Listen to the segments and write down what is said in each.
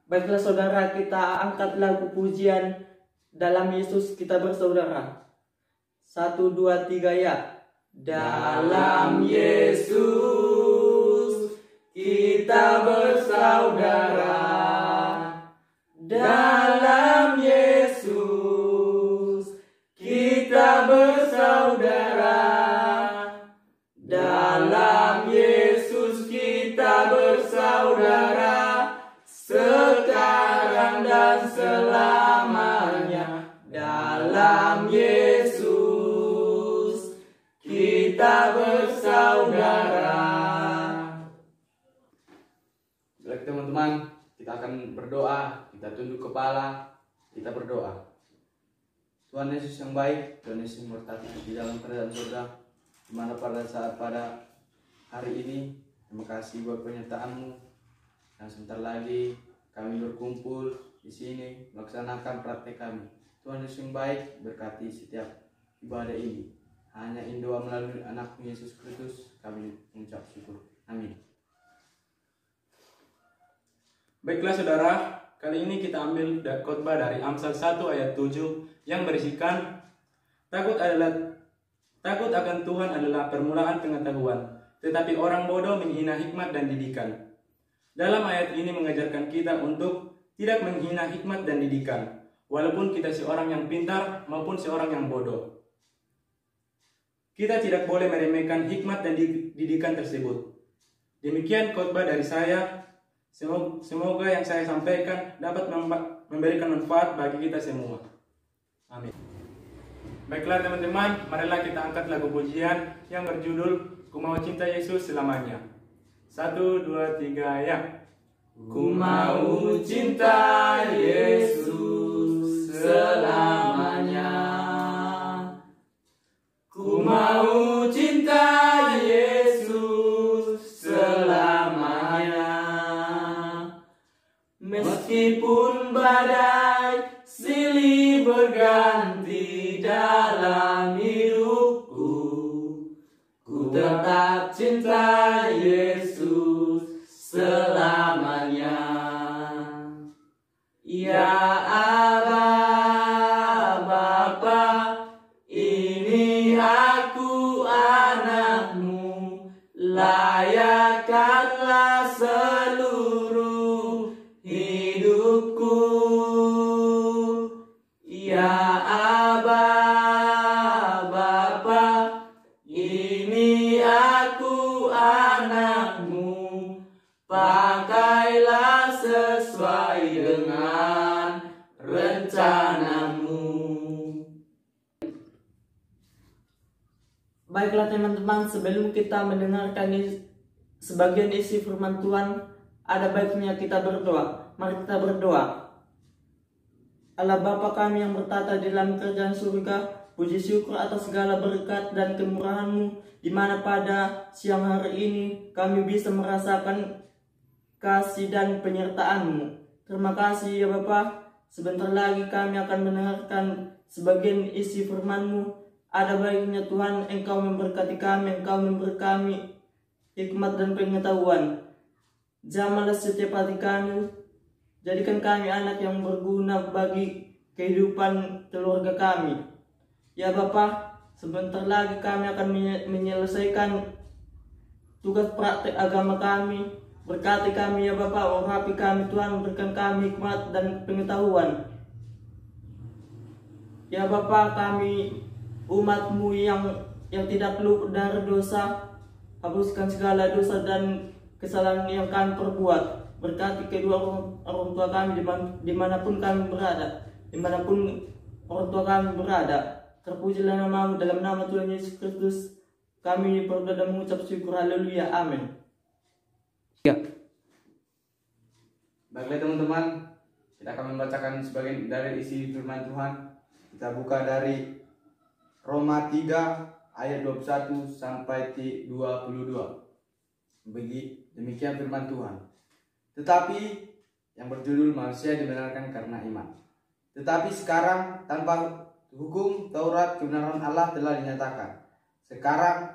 Baiklah saudara, kita angkat lagu pujian Dalam Yesus Kita Bersaudara. 1, 2, 3 ya. Dalam Yesus kita bersaudara. Dalam Yesus kita bersaudara. Dalam Yesus kita bersaudara. Sekarang dan selamanya. Dalam Yesus kita bersaudara. Baik teman-teman, kita akan berdoa. Kita tunduk kepala, kita berdoa. Tuhan Yesus yang baik, Tuhan Yesus yang berkati di dalam kerajaan surga, dimana pada saat pada hari ini, terima kasih buat penyertaan-Mu. Dan sebentar lagi kami berkumpul di sini melaksanakan praktek kami. Tuhan Yesus yang baik, berkati setiap ibadah ini. Hanya doa melalui anak Yesus Kristus kami mengucap syukur. Amin. Baiklah saudara, kali ini kita ambil khotbah dari Amsal 1 ayat 7 yang berisikan takut akan Tuhan adalah permulaan pengetahuan, tetapi orang bodoh menghina hikmat dan didikan. Dalam ayat ini mengajarkan kita untuk tidak menghina hikmat dan didikan, walaupun kita seorang yang pintar maupun seorang yang bodoh. Kita tidak boleh meremehkan hikmat dan didikan tersebut. Demikian khotbah dari saya. Semoga yang saya sampaikan dapat memberikan manfaat bagi kita semua. Amin. Baiklah teman-teman, marilah kita angkat lagu pujian yang berjudul Ku Mau Cinta Yesus Selamanya. 1, 2, 3 ya. Ku mau cinta Yesus selamanya. Ku mau cinta Yesus selamanya. Meskipun badai silih berganti dalam hidupku, ku tetap cinta Yesus selamanya. Ya Allah Bapa, ini aku anakmu, layakkanlah seluruh hidupku. Ya Abah Bapa, ini aku anakmu, pakailah sesuai dengan rencanamu. Baiklah teman-teman, sebelum kita mendengarkan sebagian isi firman Tuhan, ada baiknya kita berdoa. Mari kita berdoa. Allah Bapa kami yang bertata di dalam kerajaan surga, puji syukur atas segala berkat dan kemurahan-Mu, di mana pada siang hari ini kami bisa merasakan kasih dan penyertaan-Mu. Terima kasih ya Bapa. Sebentar lagi kami akan mendengarkan sebagian isi firman-Mu. Ada baiknya Tuhan, Engkau memberkati kami, Engkau memberi kami hikmat dan pengetahuan. Jamahlah setiap hati kami, jadikan kami anak yang berguna bagi kehidupan keluarga kami. Ya Bapa, sebentar lagi kami akan menyelesaikan tugas praktek agama kami. Berkati kami ya Bapa, urapi kami Tuhan, berikan kami hikmat dan pengetahuan. Ya Bapa, kami umat-Mu yang tidak luput dari dosa, hapuskan segala dosa dan kesalahan yang kami perbuat. Berkati kedua orang tua kami dimanapun kami berada, dimanapun orang tua kami berada. Terpujilah nama-Mu, dalam nama Tuhan Yesus Kristus kami berdoa dan mengucap syukur. Haleluya, amin. Ya. Baiklah teman-teman, kita akan membacakan sebagian dari isi firman Tuhan. Kita buka dari Roma 3 ayat 21 sampai 22. Demikian firman Tuhan. Tetapi yang berjudul manusia dibenarkan karena iman. Tetapi sekarang tanpa hukum Taurat kebenaran Allah telah dinyatakan. Sekarang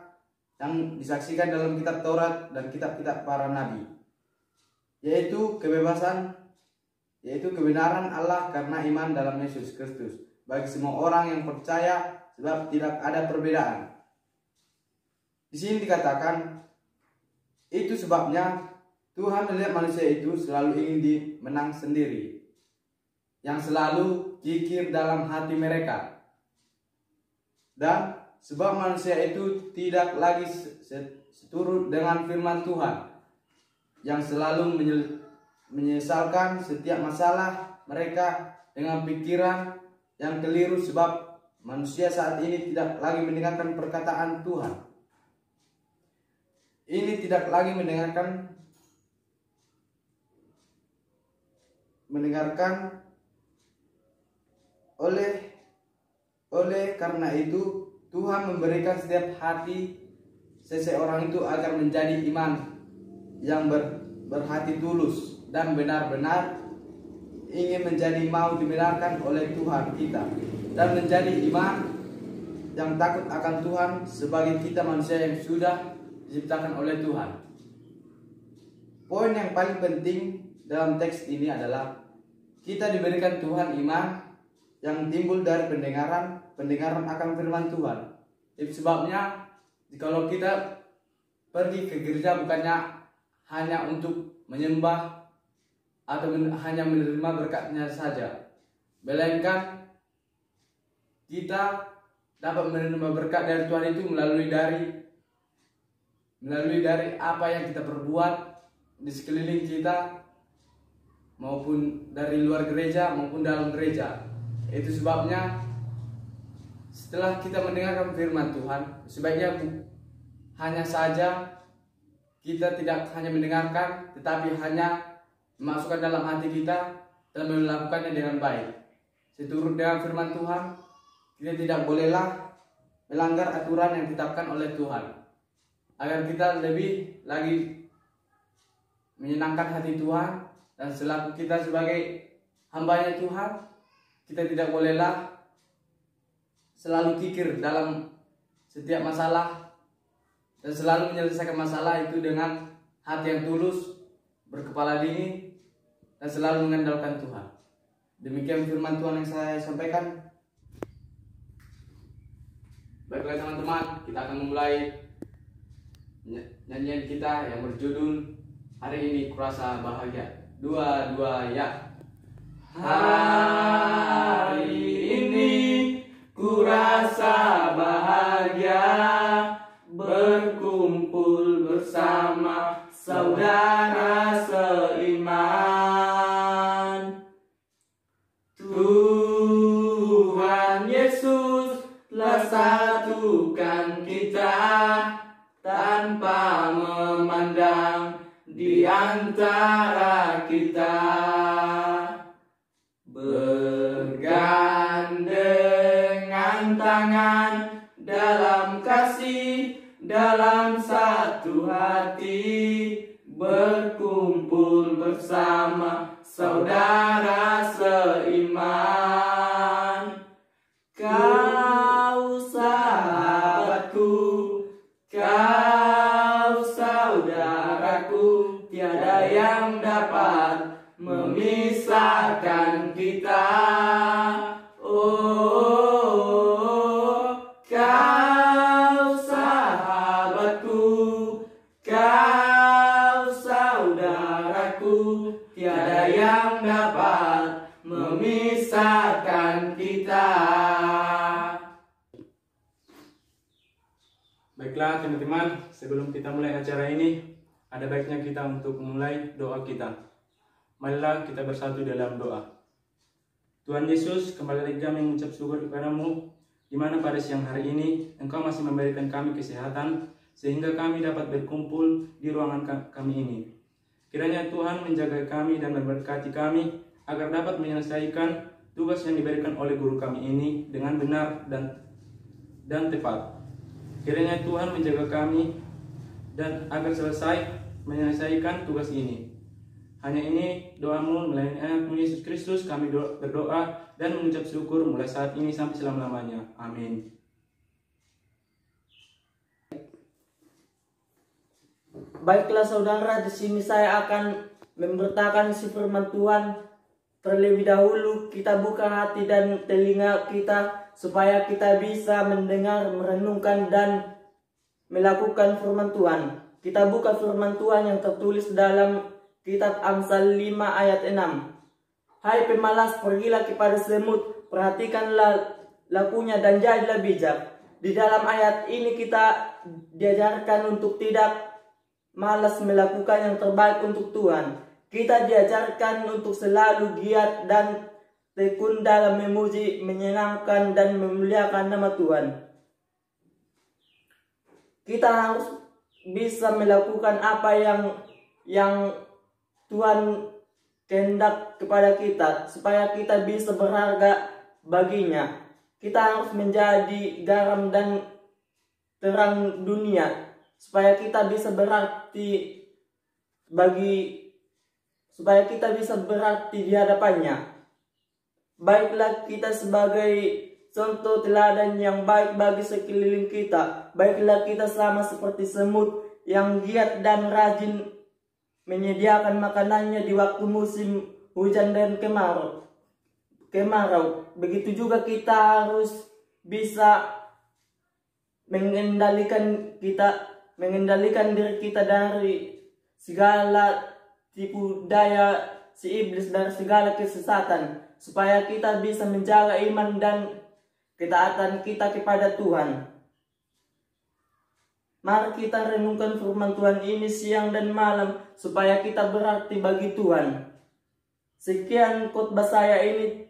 yang disaksikan dalam kitab Taurat dan kitab-kitab para nabi, yaitu kebebasan yaitu kebenaran Allah karena iman dalam Yesus Kristus bagi semua orang yang percaya, sebab tidak ada perbedaan. Di sini dikatakan, itu sebabnya Tuhan melihat manusia itu selalu ingin dimenang sendiri, yang selalu kikir dalam hati mereka. Dan sebab manusia itu tidak lagi seturut dengan firman Tuhan, yang selalu menyesalkan setiap masalah mereka dengan pikiran yang keliru, sebab manusia saat ini tidak lagi mendengarkan perkataan Tuhan. Ini tidak lagi mendengarkan oleh karena itu Tuhan memberikan setiap hati seseorang itu agar menjadi iman yang berhati tulus dan benar-benar ingin menjadi mau dibenarkan oleh Tuhan kita, dan menjadi iman yang takut akan Tuhan sebagai kita manusia yang sudah diciptakan oleh Tuhan. Poin yang paling penting dalam teks ini adalah kita diberikan Tuhan iman yang timbul dari pendengaran akan firman Tuhan. Itu sebabnya kalau kita pergi ke gereja bukannya hanya untuk menyembah atau hanya menerima berkatnya saja, melainkan kita dapat menerima berkat dari Tuhan itu melalui dari apa yang kita perbuat di sekeliling kita, maupun dari luar gereja maupun dalam gereja. Itu sebabnya setelah kita mendengarkan firman Tuhan, sebaiknya hanya saja kita tidak hanya mendengarkan, tetapi hanya memasukkan dalam hati kita dan melakukannya dengan baik seturut dengan firman Tuhan. Kita tidak bolehlah melanggar aturan yang ditetapkan oleh Tuhan, agar kita lebih lagi menyenangkan hati Tuhan. Dan selaku kita sebagai hambanya Tuhan, kita tidak bolehlah selalu kikir dalam setiap masalah dan selalu menyelesaikan masalah itu dengan hati yang tulus, berkepala dingin, dan selalu mengandalkan Tuhan. Demikian firman Tuhan yang saya sampaikan. Baiklah teman-teman, kita akan memulai nyanyian kita yang berjudul Hari Ini Kurasa Bahagia. Dua ya. Hari ini kurasa bahagia, berkumpul bersama saudara seiman. Tuhan Yesus telah satukan kita tanpa memandang di antara kita, bergandengan tangan dalam kasih, dalam satu hati, berkumpul bersama saudara seiman. Kau sahabatku, kau saudaraku, tiada yang dapat memisahkan kita. Oh, kau sahabatku, kau saudaraku, tiada yang dapat memisahkan kita. Baiklah teman-teman, sebelum kita mulai acara ini, ada baiknya kita untuk memulai doa kita. Marilah kita bersatu dalam doa. Tuhan Yesus, kembali lagi kami mengucap syukur kepadamu, di mana pada siang hari ini Engkau masih memberikan kami kesehatan, sehingga kami dapat berkumpul di ruangan kami ini. Kiranya Tuhan menjaga kami dan memberkati kami, agar dapat menyelesaikan tugas yang diberikan oleh guru kami ini dengan benar dan tepat. Kiranya Tuhan menjaga kami dan agar selesai menyelesaikan tugas ini. Hanya ini doamu melalui anakmu Yesus Kristus kami berdoa dan mengucap syukur mulai saat ini sampai selama-lamanya. Amin. Baiklah saudara, di sini saya akan memberitakan isi firman Tuhan terlebih dahulu kita buka hati dan telinga kita supaya kita bisa mendengar, merenungkan dan melakukan firman Tuhan. Kita buka firman Tuhan yang tertulis dalam kitab Amsal 5 ayat 6. Hai pemalas, pergilah kepada semut, perhatikanlah lakunya dan jadilah bijak. Di dalam ayat ini kita diajarkan untuk tidak malas melakukan yang terbaik untuk Tuhan. Kita diajarkan untuk selalu giat dan tekun dalam memuji, menyenangkan dan memuliakan nama Tuhan. Kita harus bisa melakukan apa yang Tuhan kehendak kepada kita supaya kita bisa berharga baginya. Kita harus menjadi garam dan terang dunia supaya kita bisa berarti di hadapannya. Baiklah kita sebagai contoh teladan yang baik bagi sekeliling kita. Baiklah kita sama seperti semut yang giat dan rajin menyediakan makanannya di waktu musim hujan dan kemarau. Begitu juga kita harus bisa mengendalikan diri kita dari segala tipu daya si iblis, dari segala kesesatan, supaya kita bisa menjaga iman dan ketaatan kita kepada Tuhan. Mari kita renungkan firman Tuhan ini siang dan malam supaya kita berarti bagi Tuhan. Sekian khotbah saya ini,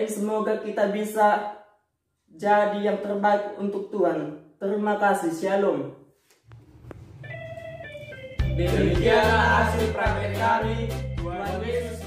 semoga kita bisa jadi yang terbaik untuk Tuhan. Terima kasih. Shalom. Demikianlah hasil praktek kami. Tuhan Yesus